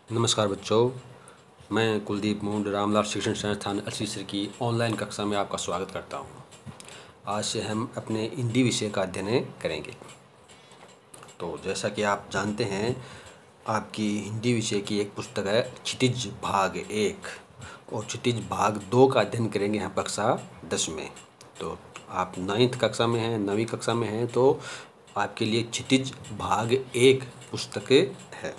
नमस्कार बच्चों, मैं कुलदीप मूंड रामलाल शिक्षण संस्थान असीसर की ऑनलाइन कक्षा में आपका स्वागत करता हूं। आज से हम अपने हिंदी विषय का अध्ययन करेंगे। तो जैसा कि आप जानते हैं, आपकी हिंदी विषय की एक पुस्तक है क्षितिज भाग 1 और क्षितिज भाग 2 का अध्ययन करेंगे हम कक्षा 10 में। तो आप 9वीं कक्षा में हैं, 9वीं कक्षा में हैं, तो आपके लिए क्षितिज भाग 1 पुस्तक है।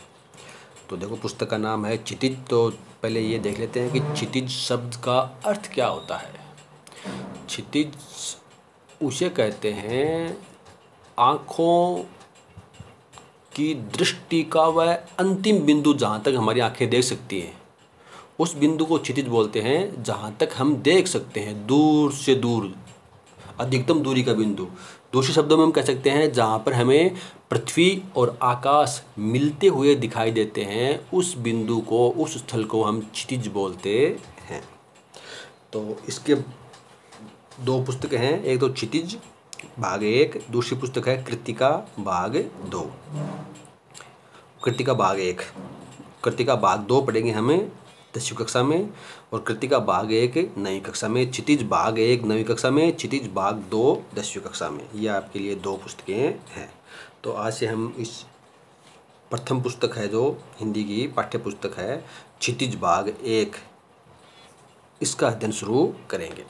तो देखो, पुस्तक का नाम है क्षितिज। तो पहले ये देख लेते हैं कि क्षितिज शब्द का अर्थ क्या होता है। क्षितिज उसे कहते हैं आँखों की दृष्टि का वह अंतिम बिंदु, जहाँ तक हमारी आंखें देख सकती हैं उस बिंदु को क्षितिज बोलते हैं। जहाँ तक हम देख सकते हैं, दूर से दूर, अधिकतम दूरी का बिंदु। दूसरे शब्दों में हम कह सकते हैं जहाँ पर हमें पृथ्वी और आकाश मिलते हुए दिखाई देते हैं, उस बिंदु को, उस स्थल को हम क्षितिज बोलते हैं। तो इसके दो पुस्तकें हैं, एक तो क्षितिज भाग 1, दूसरी पुस्तक है कृत्तिका भाग 2। कृत्तिका भाग 1, कृत्तिका भाग 2 पढ़ेंगे हमें 10वीं कक्षा में, और कृत्तिका भाग 1 9वीं कक्षा में। क्षितिज भाग 1 9वीं कक्षा में, क्षितिज भाग 2 10वीं कक्षा में। ये आपके लिए दो पुस्तकें हैं। तो आज से हम इस प्रथम पुस्तक है, जो हिंदी की पाठ्य पुस्तक है क्षितिज भाग 1, इसका अध्ययन शुरू करेंगे।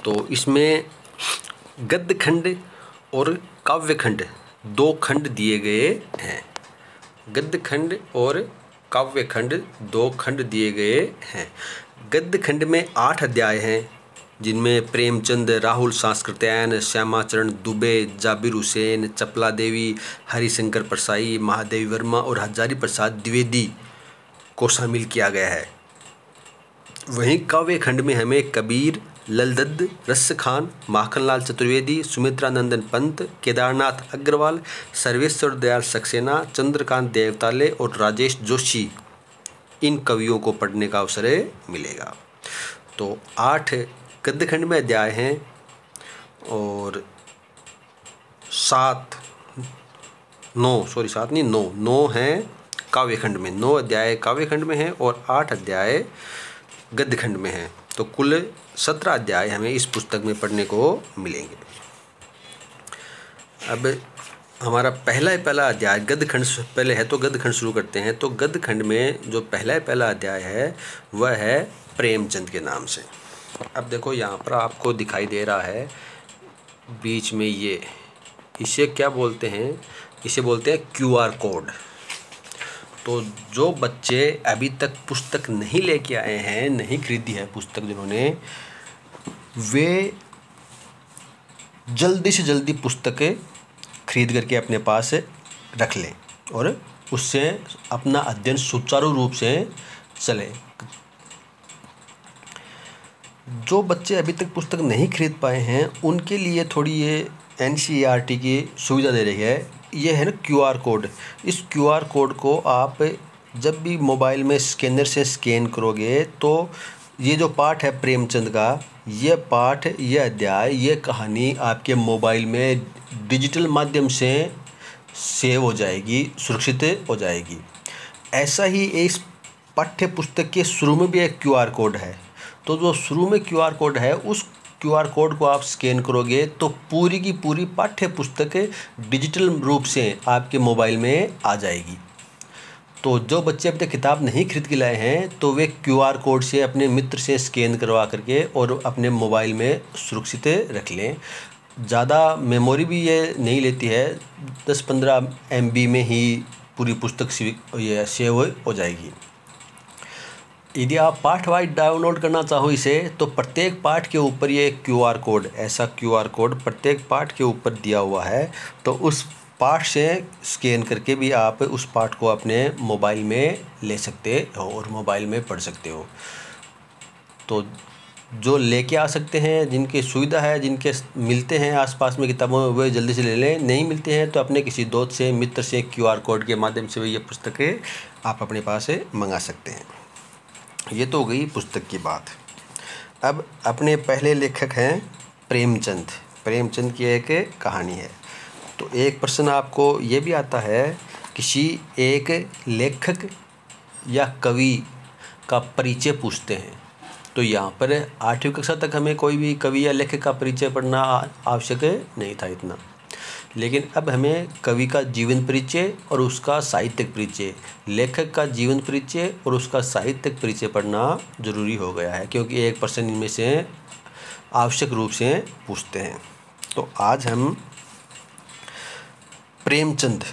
तो इसमें गद्य खंड और काव्य खंड दो खंड दिए गए हैं। गद्य खंड और काव्य खंड दो खंड दिए गए हैं। गद्य खंड में 8 अध्याय हैं, जिनमें प्रेमचंद, राहुल सांस्कृत्यायन, श्यामाचरण दुबे, जाबिर हुसैन, चपला देवी, हरिशंकर परसाई, महादेवी वर्मा और हजारी प्रसाद द्विवेदी को शामिल किया गया है। वहीं काव्य खंड में हमें कबीर, ललदद्द, रस खान, माखनलाल चतुर्वेदी, सुमित्रा नंदन पंत, केदारनाथ अग्रवाल, सर्वेश्वर दयाल सक्सेना, चंद्रकांत देवताले और राजेश जोशी, इन कवियों को पढ़ने का अवसर मिलेगा। तो 8 गद्य खंड में अध्याय हैं और 9 हैं काव्य खंड में। 9 अध्याय काव्य खंड में हैं और 8 अध्याय गद्य खंड में हैं। तो कुल 17 अध्याय हमें इस पुस्तक में पढ़ने को मिलेंगे। अब हमारा पहला अध्याय गद्य खंड पहले है, तो गद्य खंड शुरू करते हैं। तो गद्य खंड में जो पहला अध्याय है वह है प्रेमचंद के नाम से। अब देखो, यहाँ पर आपको दिखाई दे रहा है बीच में, ये इसे क्या बोलते हैं? इसे बोलते हैं QR कोड। तो जो बच्चे अभी तक पुस्तक नहीं लेके आए हैं, नहीं खरीदी है पुस्तक जिन्होंने, वे जल्दी से जल्दी पुस्तकें खरीद करके अपने पास रख लें और उससे अपना अध्ययन सुचारू रूप से चले। जो बच्चे अभी तक पुस्तक नहीं खरीद पाए हैं, उनके लिए थोड़ी ये NCERT की सुविधा दे रही है। ये है ना QR कोड। इस QR कोड को आप जब भी मोबाइल में स्कैनर से स्कैन करोगे, तो ये जो पाठ है प्रेमचंद का, ये पाठ, ये अध्याय, ये कहानी आपके मोबाइल में डिजिटल माध्यम से सेव हो जाएगी, सुरक्षित हो जाएगी। ऐसा ही इस पाठ्य पुस्तक के शुरू में भी एक QR कोड है। तो जो शुरू में QR कोड है, उस QR कोड को आप स्कैन करोगे तो पूरी की पूरी पाठ्य पुस्तक डिजिटल रूप से आपके मोबाइल में आ जाएगी। तो जो बच्चे अब तक किताब नहीं खरीद के लाए हैं, तो वे QR कोड से अपने मित्र से स्कैन करवा करके और अपने मोबाइल में सुरक्षित रख लें। ज़्यादा मेमोरी भी ये नहीं लेती है, 10-15 MB में ही पूरी पुस्तक ये सेव हो जाएगी। यदि आप पाठ वाइज डाउनलोड करना चाहो इसे, तो प्रत्येक पाठ के ऊपर ये QR कोड, ऐसा QR कोड प्रत्येक पाठ के ऊपर दिया हुआ है। तो उस पाठ से स्कैन करके भी आप उस पाठ को अपने मोबाइल में ले सकते हो और मोबाइल में पढ़ सकते हो। तो जो लेके आ सकते हैं, जिनकी सुविधा है, जिनके मिलते हैं आसपास में किताबों, वे जल्दी से ले लें। नहीं मिलते हैं तो अपने किसी दोस्त से, मित्र से QR कोड के माध्यम से ये पुस्तकें आप अपने पास मंगा सकते हैं। ये तो हो गई पुस्तक की बात। अब अपने पहले लेखक हैं प्रेमचंद। प्रेमचंद की एक कहानी है। तो एक प्रश्न आपको ये भी आता है किसी एक लेखक या कवि का परिचय पूछते हैं, तो यहाँ पर 8वीं कक्षा तक हमें कोई भी कवि या लेखक का परिचय पढ़ना आवश्यक नहीं था इतना, लेकिन अब हमें कवि का जीवन परिचय और उसका साहित्यिक परिचय, लेखक का जीवन परिचय और उसका साहित्यिक परिचय पढ़ना ज़रूरी हो गया है, क्योंकि एक प्रश्न इनमें से आवश्यक रूप से पूछते हैं। तो आज हम प्रेमचंद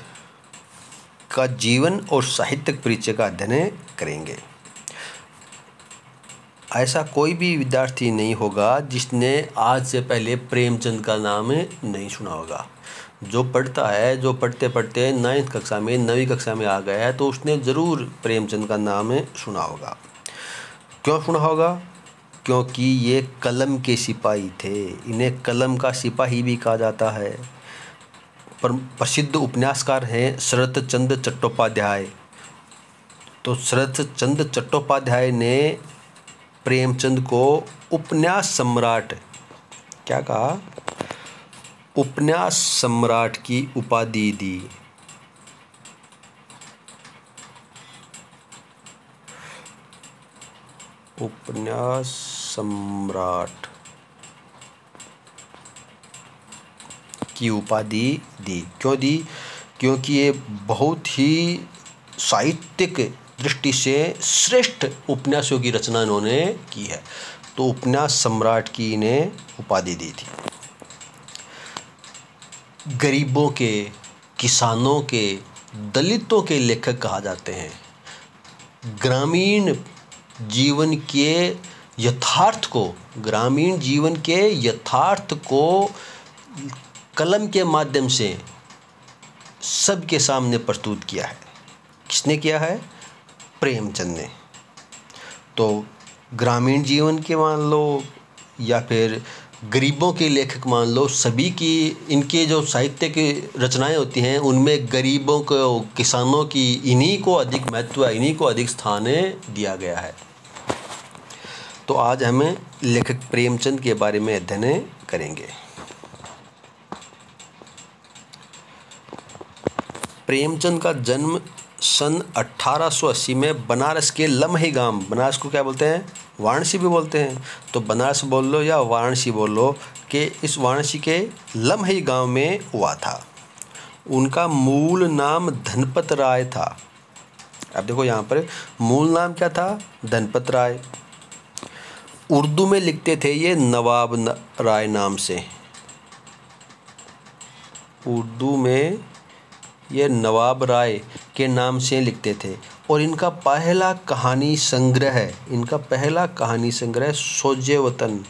का जीवन और साहित्यिक परिचय का अध्ययन करेंगे। ऐसा कोई भी विद्यार्थी नहीं होगा जिसने आज से पहले प्रेमचंद का नाम नहीं सुना होगा। जो पढ़ता है, जो पढ़ते पढ़ते 9वीं कक्षा में 9वीं कक्षा में आ गया है, तो उसने ज़रूर प्रेमचंद का नाम सुना होगा। क्यों सुना होगा? क्योंकि ये कलम के सिपाही थे। इन्हें कलम का सिपाही भी कहा जाता है। प्रसिद्ध उपन्यासकार हैं शरत चंद्र चट्टोपाध्याय। तो शरत चंद्र चट्टोपाध्याय ने प्रेमचंद को उपन्यास सम्राट, क्या कहा? उपन्यास सम्राट की उपाधि दी। उपन्यास सम्राट की उपाधि दी। क्यों दी? क्योंकि ये बहुत ही साहित्यिक दृष्टि से श्रेष्ठ उपन्यासों की रचना इन्होंने की है, तो उपन्यास सम्राट की इन्हें उपाधि दी थी। गरीबों के, किसानों के, दलितों के लेखक कहा जाते हैं। ग्रामीण जीवन के यथार्थ को, ग्रामीण जीवन के यथार्थ को कलम के माध्यम से सबके सामने प्रस्तुत किया है। किसने किया है? प्रेमचंद ने। तो ग्रामीण जीवन के मान लो या फिर गरीबों के लेखक मान लो, सभी की इनके जो साहित्य की रचनाएं होती हैं उनमें गरीबों को, किसानों की, इन्हीं को अधिक महत्व, इन्हीं को अधिक स्थान दिया गया है। तो आज हमें लेखक प्रेमचंद के बारे में अध्ययन करेंगे। प्रेमचंद का जन्म सन 1880 में बनारस के लम्हे गांव, बनारस को क्या बोलते हैं? वाराणसी भी बोलते हैं, तो बनारस बोल लो या वाराणसी बोल लो, कि इस वाराणसी के लम्हे गांव में हुआ था। उनका मूल नाम धनपत राय था। अब देखो यहाँ पर मूल नाम क्या था? धनपत राय। उर्दू में लिखते थे ये नवाब राय नाम से। उर्दू में ये नवाब राय के नाम से लिखते थे। और इनका पहला कहानी संग्रह, इनका पहला कहानी संग्रह सोजे वतन,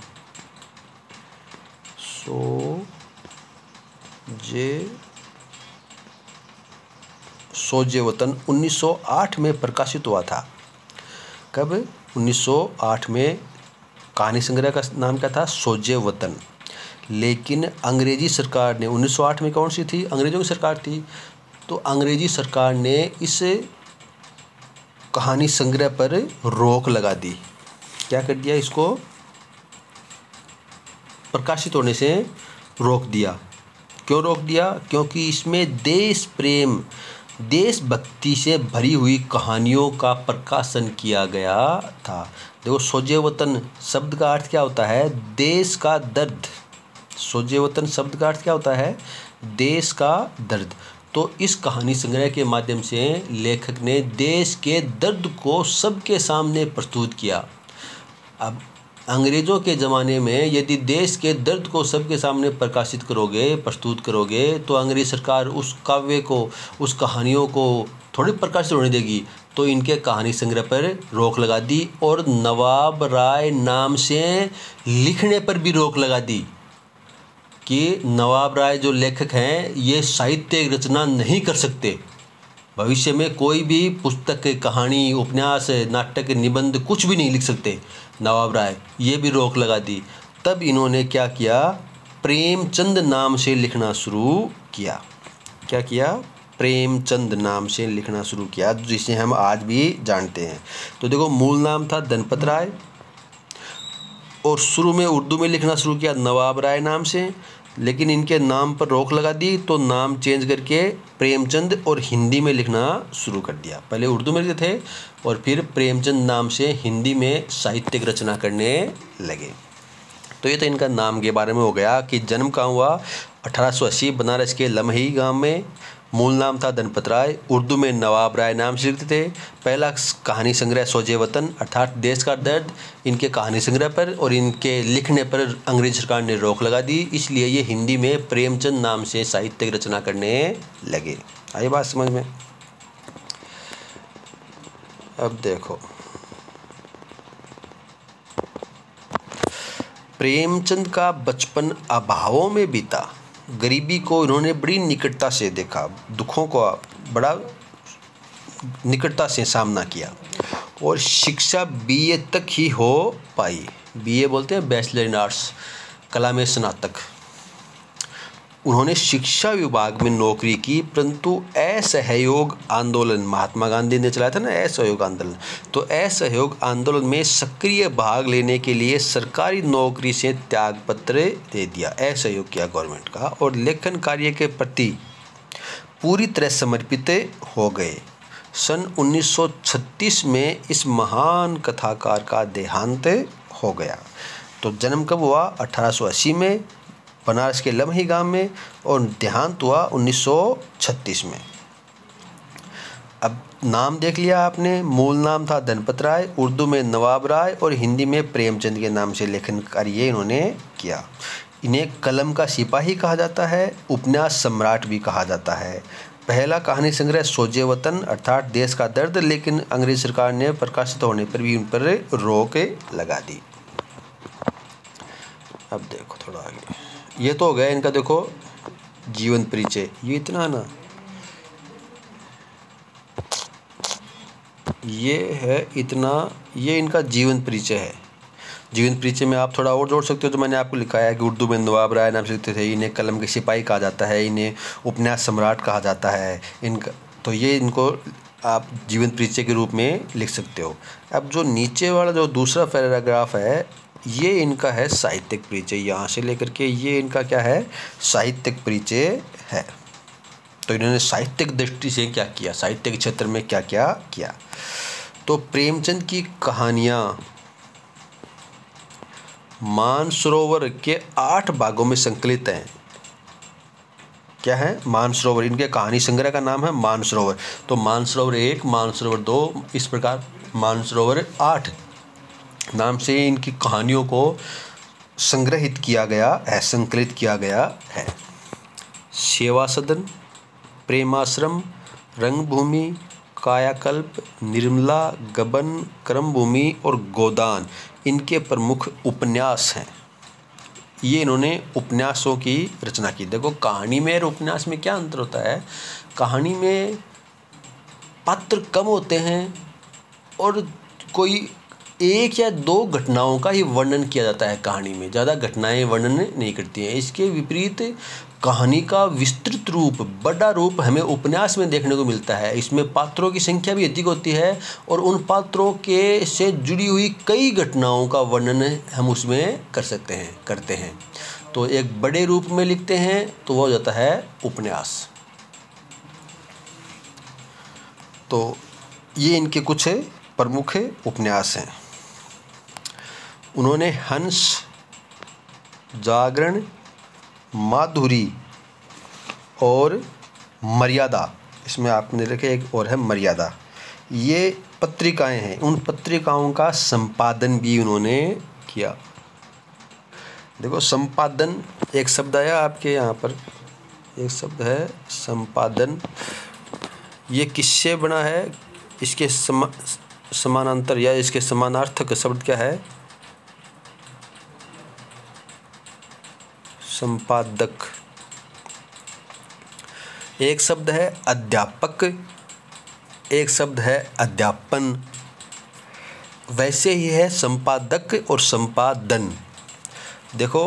सोजे वतन 1908 में प्रकाशित हुआ था। कब? 1908 में कहानी संग्रह का नाम क्या था? सोजे वतन। लेकिन अंग्रेजी सरकार ने 1908 में, कौन सी थी? अंग्रेजों की सरकार थी। तो अंग्रेजी सरकार ने इस कहानी संग्रह पर रोक लगा दी। क्या कर दिया? इसको प्रकाशित होने से रोक दिया। क्यों रोक दिया? क्योंकि इसमें देश प्रेम, देशभक्ति से भरी हुई कहानियों का प्रकाशन किया गया था। देखो, सोजे वतन शब्द का अर्थ क्या होता है? देश का दर्द। सोजे वतन शब्द का अर्थ क्या होता है? देश का दर्द। तो इस कहानी संग्रह के माध्यम से लेखक ने देश के दर्द को सबके सामने प्रस्तुत किया। अब अंग्रेज़ों के ज़माने में यदि देश के दर्द को सबके सामने प्रकाशित करोगे, प्रस्तुत करोगे, तो अंग्रेज़ सरकार उस काव्य को, उस कहानियों को थोड़ी प्रकाशित होने देगी। तो इनके कहानी संग्रह पर रोक लगा दी और नवाब राय नाम से लिखने पर भी रोक लगा दी कि नवाब राय जो लेखक हैं ये साहित्य रचना नहीं कर सकते। भविष्य में कोई भी पुस्तक, कहानी, उपन्यास, नाटक, निबंध कुछ भी नहीं लिख सकते नवाब राय। ये भी रोक लगा दी। तब इन्होंने क्या किया? प्रेमचंद नाम से लिखना शुरू किया। क्या किया? प्रेमचंद नाम से लिखना शुरू किया, जिसे हम आज भी जानते हैं। तो देखो, मूल नाम था धनपत राय और शुरू में उर्दू में लिखना शुरू किया नवाब राय नाम से। लेकिन इनके नाम पर रोक लगा दी, तो नाम चेंज करके प्रेमचंद और हिंदी में लिखना शुरू कर दिया। पहले उर्दू में लिखते थे और फिर प्रेमचंद नाम से हिंदी में साहित्यिक रचना करने लगे। तो ये तो इनका नाम के बारे में हो गया कि जन्म कहाँ हुआ। 1880 बनारस के लम्ही गांव में। मूल नाम था धनपत राय, उर्दू में नवाब राय नाम से लिखते थे। पहला कहानी संग्रह सोजे वतन अर्थात देश का दर्द, इनके कहानी संग्रह पर और इनके लिखने पर अंग्रेज सरकार ने रोक लगा दी, इसलिए ये हिंदी में प्रेमचंद नाम से साहित्यिक रचना करने लगे। आई बात समझ में। अब देखो, प्रेमचंद का बचपन अभावों में बीता। गरीबी को इन्होंने बड़ी निकटता से देखा, दुखों को बड़ा निकटता से सामना किया और शिक्षा बीए तक ही हो पाई। बीए बोलते हैं बैचलर इन आर्ट्स, कला में स्नातक। उन्होंने शिक्षा विभाग में नौकरी की, परंतु असहयोग आंदोलन महात्मा गांधी ने चलाया था ना असहयोग आंदोलन, तो असहयोग आंदोलन में सक्रिय भाग लेने के लिए सरकारी नौकरी से त्यागपत्र दे दिया, असहयोग किया गवर्नमेंट का, और लेखन कार्य के प्रति पूरी तरह समर्पित हो गए। सन 1936 में इस महान कथाकार का देहांत हो गया। तो जन्म कब हुआ? 1880 में बनारस के लम्ही गांव में, और देहांत हुआ 1936 में। अब नाम देख लिया आपने, मूल नाम था धनपत राय, उर्दू में नवाब राय और हिंदी में प्रेमचंद के नाम से लेखन कार्य इन्होंने किया। इन्हें कलम का सिपाही कहा जाता है, उपन्यास सम्राट भी कहा जाता है। पहला कहानी संग्रह सोजे वतन अर्थात देश का दर्द, लेकिन अंग्रेज सरकार ने प्रकाशित होने पर भी उन पर रोक लगा दी। अब देखो थोड़ा आगे, ये तो हो गया इनका, देखो जीवन परिचय। ये इतना ना, ये है इतना, ये इनका जीवन परिचय है। जीवन परिचय में आप थोड़ा और जोड़ सकते हो, जो मैंने आपको लिखा है कि उर्दू में नवाब राय नाम से लिखते थे, इन्हें कलम के सिपाही कहा जाता है, इन्हें उपन्यास सम्राट कहा जाता है इनका, तो ये इनको आप जीवन परिचय के रूप में लिख सकते हो। अब जो नीचे वाला जो दूसरा पैराग्राफ है, ये इनका है साहित्यिक परिचय, यहाँ से लेकर के ये इनका क्या है, साहित्यिक परिचय है। तो इन्होंने साहित्यिक दृष्टि से क्या किया, साहित्य के क्षेत्र में क्या क्या किया। तो प्रेमचंद की कहानियाँ मानसरोवर के 8 भागों में संकलित हैं। क्या है? मानसरोवर। इनके कहानी संग्रह का नाम है मानसरोवर। तो मानसरोवर 1, मानसरोवर 2, इस प्रकार मानसरोवर 8 नाम से इनकी कहानियों को संग्रहित किया गया है, संकलित किया गया है। सेवा सदन, प्रेमाश्रम, रंगभूमि, कायाकल्प, निर्मला, गबन, क्रमभूमि और गोदान इनके प्रमुख उपन्यास हैं। ये इन्होंने उपन्यासों की रचना की। देखो कहानी में और उपन्यास में क्या अंतर होता है। कहानी में पात्र कम होते हैं और कोई 1 या 2 घटनाओं का ही वर्णन किया जाता है कहानी में, ज़्यादा घटनाएं वर्णन नहीं करती हैं। इसके विपरीत कहानी का विस्तृत रूप, बड़ा रूप हमें उपन्यास में देखने को मिलता है। इसमें पात्रों की संख्या भी अधिक होती है और उन पात्रों के से जुड़ी हुई कई घटनाओं का वर्णन हम उसमें करते हैं। तो एक बड़े रूप में लिखते हैं तो वो हो जाता है उपन्यास। तो ये इनके कुछ प्रमुख उपन्यास हैं। उन्होंने हंस, जागरण, माधुरी और मर्यादा, इसमें आपने लिखे एक और है मर्यादा, ये पत्रिकाएं हैं। उन पत्रिकाओं का संपादन भी उन्होंने किया। देखो संपादन एक शब्द आया आपके यहाँ पर, एक शब्द है संपादन। ये किससे बना है? इसके समानांतर या इसके समानार्थक शब्द क्या है? संपादक। एक शब्द है अध्यापक, एक शब्द है अध्यापन। वैसे ही है संपादक और संपादन। देखो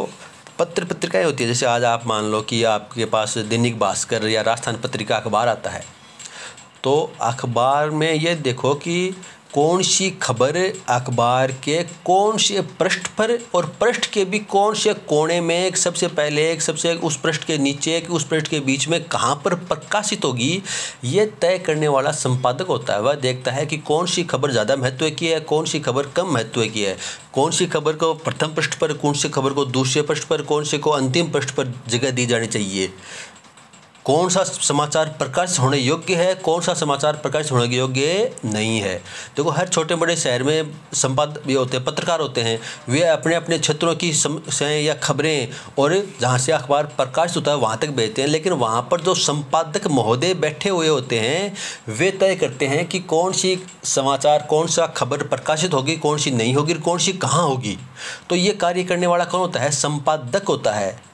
पत्र पत्रिकाएं होती है, जैसे आज आप मान लो कि आपके पास दैनिक भास्कर या राजस्थान पत्रिका अखबार आता है, तो अखबार में ये देखो कि कौन सी खबर अखबार के कौन से पृष्ठ पर और पृष्ठ के भी कौन से कोने में, एक सबसे पहले, एक सबसे उस पृष्ठ के नीचे, एक उस पृष्ठ के बीच में कहाँ पर प्रकाशित होगी, ये तय करने वाला संपादक होता है। वह देखता है कि कौन सी खबर ज़्यादा महत्व की है, कौन सी खबर कम महत्व की है, कौन सी खबर को प्रथम पृष्ठ पर, कौन सी खबर को दूसरे पृष्ठ पर, कौन से को अंतिम पृष्ठ पर जगह दी जानी चाहिए, कौन सा समाचार प्रकाशित होने योग्य है, कौन सा समाचार प्रकाशित होने योग्य नहीं है। देखो, हर छोटे बड़े शहर में संपादक भी होते हैं, पत्रकार होते हैं, वे अपने अपने क्षेत्रों की समस्याएं या खबरें और जहाँ से अखबार प्रकाशित होता है वहाँ तक भेजते हैं। लेकिन वहाँ पर जो संपादक महोदय बैठे हुए होते हैं, वे तय करते हैं कि कौन सी समाचार, कौन सा खबर प्रकाशित होगी, कौन सी नहीं होगी, कौन सी कहाँ होगी। तो ये कार्य करने वाला कौन होता है? संपादक होता है।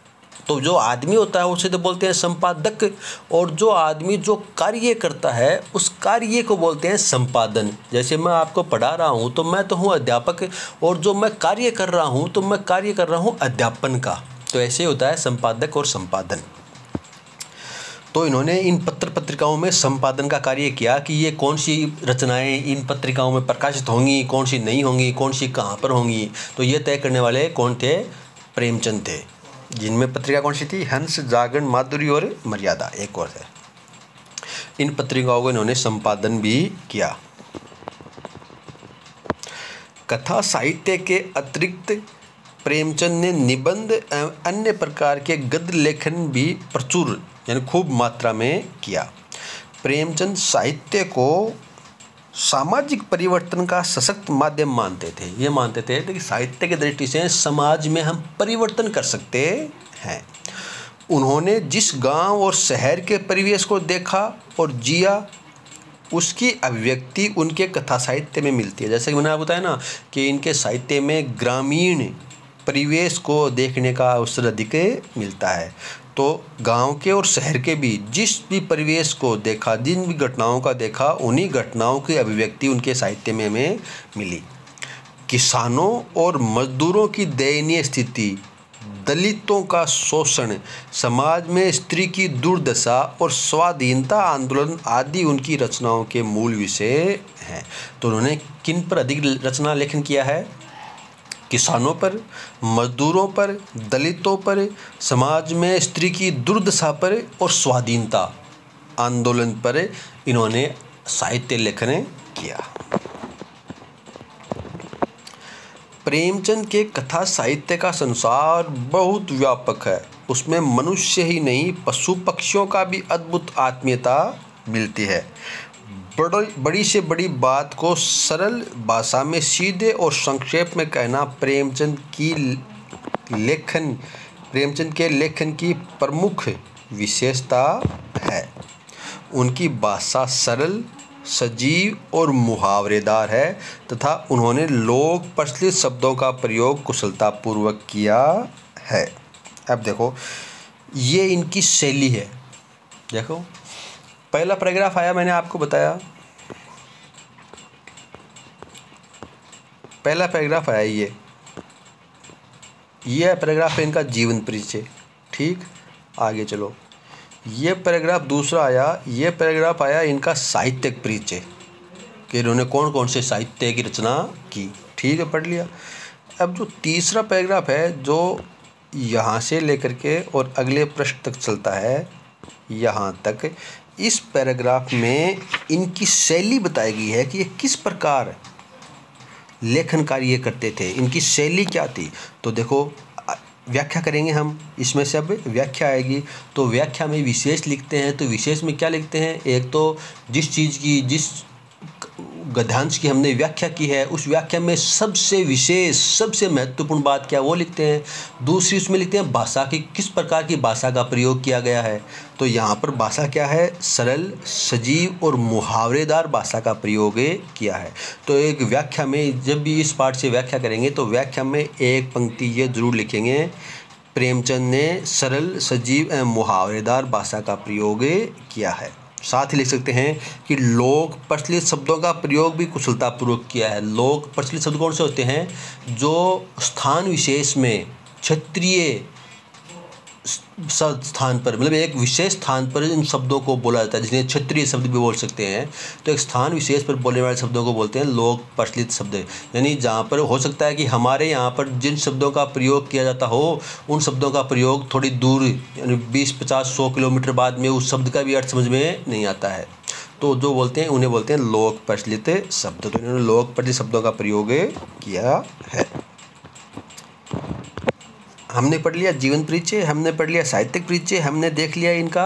तो जो आदमी होता है उसे तो बोलते हैं संपादक, और जो आदमी जो कार्य करता है उस कार्य को बोलते हैं संपादन। जैसे मैं आपको पढ़ा रहा हूँ तो मैं तो हूँ अध्यापक, और जो मैं कार्य कर रहा हूँ तो मैं कार्य कर रहा हूँ अध्यापन का। तो ऐसे होता है संपादक और संपादन। तो इन्होंने इन पत्रिकाओं में संपादन का कार्य किया कि ये कौन सी रचनाएं इन पत्रिकाओं में प्रकाशित होंगी, कौन सी नहीं होंगी, कौन सी कहाँ पर होंगी। तो ये तय करने वाले कौन थे? प्रेमचंद थे। जिनमें पत्रिका कौन सी थी? हंस, जागरण, माधुरी और मर्यादा, एक और है। इन पत्रिकाओं को इन्होंने संपादन भी किया। कथा साहित्य के अतिरिक्त प्रेमचंद ने निबंध एवं अन्य प्रकार के गद्य लेखन भी प्रचुर यानी खूब मात्रा में किया। प्रेमचंद साहित्य को सामाजिक परिवर्तन का सशक्त माध्यम मानते थे। ये मानते थे कि साहित्य की दृष्टि से समाज में हम परिवर्तन कर सकते हैं। उन्होंने जिस गांव और शहर के परिवेश को देखा और जिया, उसकी अभिव्यक्ति उनके कथा साहित्य में मिलती है। जैसे कि मैंने आपको बताया ना कि इनके साहित्य में ग्रामीण परिवेश को देखने का अवसर अधिक मिलता है। तो गांव के और शहर के भी जिस भी परिवेश को देखा, जिन भी घटनाओं का देखा, उन्हीं घटनाओं की अभिव्यक्ति उनके साहित्य में हमें मिली। किसानों और मजदूरों की दयनीय स्थिति, दलितों का शोषण, समाज में स्त्री की दुर्दशा और स्वाधीनता आंदोलन आदि उनकी रचनाओं के मूल विषय हैं। तो उन्होंने किन पर अधिक रचना लेखन किया है? किसानों पर, मजदूरों पर, दलितों पर, समाज में स्त्री की दुर्दशा पर और स्वाधीनता आंदोलन पर इन्होंने साहित्य लेखन किया। प्रेमचंद के कथा साहित्य का संसार बहुत व्यापक है। उसमें मनुष्य ही नहीं, पशु पक्षियों का भी अद्भुत आत्मीयता मिलती है। बड़ी से बड़ी बात को सरल भाषा में सीधे और संक्षेप में कहना प्रेमचंद के लेखन की प्रमुख विशेषता है। उनकी भाषा सरल, सजीव और मुहावरेदार है तथा उन्होंने लोक प्रचलित शब्दों का प्रयोग कुशलतापूर्वक किया है। अब देखो, ये इनकी शैली है। देखो, पहला पैराग्राफ आया, मैंने आपको बताया, पहला पैराग्राफ आया ये पैराग्राफ है इनका जीवन परिचय। ठीक, आगे चलो। ये पैराग्राफ दूसरा आया, ये पैराग्राफ आया इनका साहित्यिक परिचय कि इन्होंने कौन कौन से साहित्य की रचना की। ठीक है, पढ़ लिया। अब जो तीसरा पैराग्राफ है, जो यहाँ से लेकर के और अगले पृष्ठ तक चलता है, यहाँ तक, इस पैराग्राफ में इनकी शैली बताई गई है कि ये किस प्रकार लेखन कार्य करते थे, इनकी शैली क्या थी। तो देखो, व्याख्या करेंगे हम, इसमें से अब व्याख्या आएगी। तो व्याख्या में विशेष लिखते हैं। तो विशेष में क्या लिखते हैं? एक तो जिस चीज़ की, जिस गद्यांश की हमने व्याख्या की है, उस व्याख्या में सबसे विशेष, सबसे महत्वपूर्ण बात क्या, वो लिखते हैं। दूसरी उसमें लिखते हैं भाषा की, किस प्रकार की भाषा का प्रयोग किया गया है। तो यहाँ पर भाषा क्या है? सरल, सजीव और मुहावरेदार भाषा का प्रयोग किया है। तो एक व्याख्या में, जब भी इस पाठ से व्याख्या करेंगे तो व्याख्या में एक पंक्ति ये जरूर लिखेंगे, प्रेमचंद ने सरल, सजीव एवं मुहावरेदार भाषा का प्रयोग किया है। साथ ही लिख सकते हैं कि लोक प्रचलित शब्दों का प्रयोग भी कुशलतापूर्वक किया है। लोक प्रचलित शब्द कौन से होते हैं? जो स्थान विशेष में, क्षेत्रीय स्थान पर, मतलब एक विशेष स्थान पर इन शब्दों को बोला जाता है, जिन्हें क्षेत्रीय शब्द भी बोल सकते हैं। तो एक स्थान विशेष पर बोलने वाले शब्दों को बोलते हैं लोक प्रचलित शब्द। यानी जहाँ पर हो सकता है कि हमारे यहाँ पर जिन शब्दों का प्रयोग किया जाता हो, उन शब्दों का प्रयोग थोड़ी दूर, यानी 20-50-100 किलोमीटर बाद में उस शब्द का भी अर्थ समझ में नहीं आता है, तो जो बोलते हैं उन्हें बोलते हैं लोक प्रचलित शब्द। तो इन्होंने लोक प्रचलित शब्दों का प्रयोग किया है। हमने पढ़ लिया जीवन परिचय, हमने पढ़ लिया साहित्यिक परिचय, हमने देख लिया इनका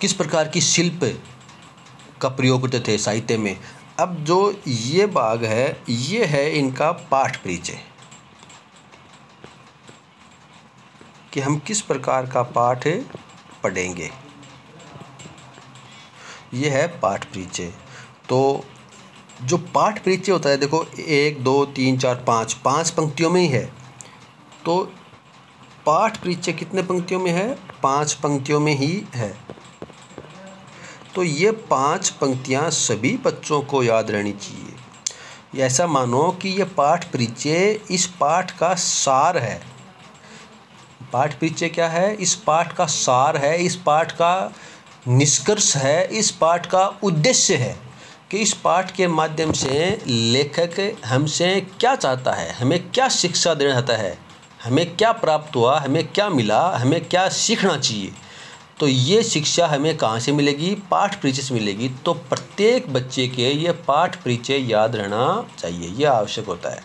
किस प्रकार की शिल्प का प्रयोग करते थे साहित्य में। अब जो ये भाग है, ये है इनका पाठ परिचय, कि हम किस प्रकार का पाठ पढ़ेंगे। ये है पाठ परिचय। तो जो पाठ परिचय होता है, देखो 1 2 3 4 5 पंक्तियों में ही है। तो पाठ परिचय कितने पंक्तियों में है? 5 पंक्तियों में ही है। तो ये 5 पंक्तियाँ सभी बच्चों को याद रहनी चाहिए। ऐसा मानो कि ये पाठ परिचय इस पाठ का सार है। पाठ परिचय क्या है? इस पाठ का सार है, इस पाठ का निष्कर्ष है, इस पाठ का उद्देश्य है कि इस पाठ के माध्यम से लेखक हमसे क्या चाहता है, हमें क्या शिक्षा देना चाहता है, हमें क्या प्राप्त हुआ, हमें क्या मिला, हमें क्या सीखना चाहिए। तो ये शिक्षा हमें कहाँ से मिलेगी? पाठ परिचय से मिलेगी। तो प्रत्येक बच्चे के ये पाठ परिचय याद रहना चाहिए, ये आवश्यक होता है।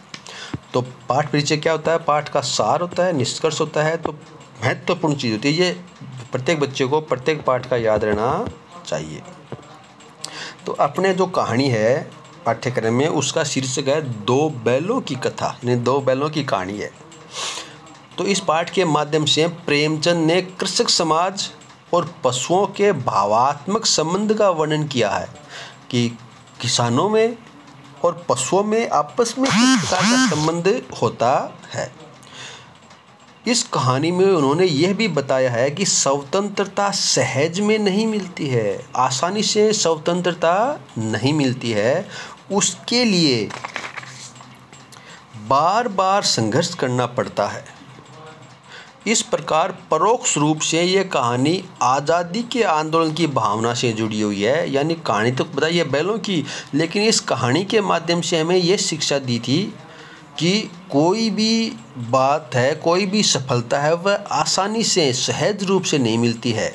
तो पाठ परिचय क्या होता है? पाठ का सार होता है, निष्कर्ष होता है। तो महत्वपूर्ण चीज़ होती है, ये प्रत्येक बच्चे को प्रत्येक पाठ का याद रहना चाहिए। तो अपने जो कहानी है पाठ्यक्रम में, उसका शीर्षक है 2 बैलों की कथा, यानी 2 बैलों की कहानी है। तो इस पाठ के माध्यम से प्रेमचंद ने कृषक समाज और पशुओं के भावात्मक संबंध का वर्णन किया है कि किसानों में और पशुओं में आपस में किस प्रकार का संबंध होता है। इस कहानी में उन्होंने यह भी बताया है कि स्वतंत्रता सहज में नहीं मिलती है, आसानी से स्वतंत्रता नहीं मिलती है, उसके लिए बार बार संघर्ष करना पड़ता है। इस प्रकार परोक्ष रूप से ये कहानी आज़ादी के आंदोलन की भावना से जुड़ी हुई है। यानी कहानी तो बताइए है बैलों की, लेकिन इस कहानी के माध्यम से हमें ये शिक्षा दी थी कि कोई भी बात है, कोई भी सफलता है, वह आसानी से सहज रूप से नहीं मिलती है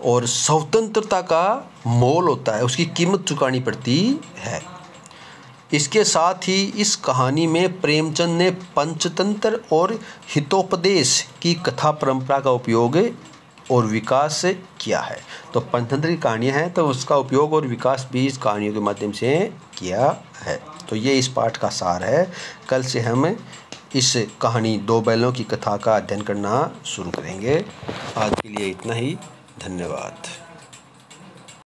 और स्वतंत्रता का मोल होता है, उसकी कीमत चुकानी पड़ती है। इसके साथ ही इस कहानी में प्रेमचंद ने पंचतंत्र और हितोपदेश की कथा परंपरा का उपयोग और विकास किया है। तो पंचतंत्र की कहानियाँ हैं, तो उसका उपयोग और विकास भी इस कहानियों के माध्यम से किया है। तो ये इस पाठ का सार है। कल से हम इस कहानी 2 बैलों की कथा का अध्ययन करना शुरू करेंगे। आज के लिए इतना ही। धन्यवाद।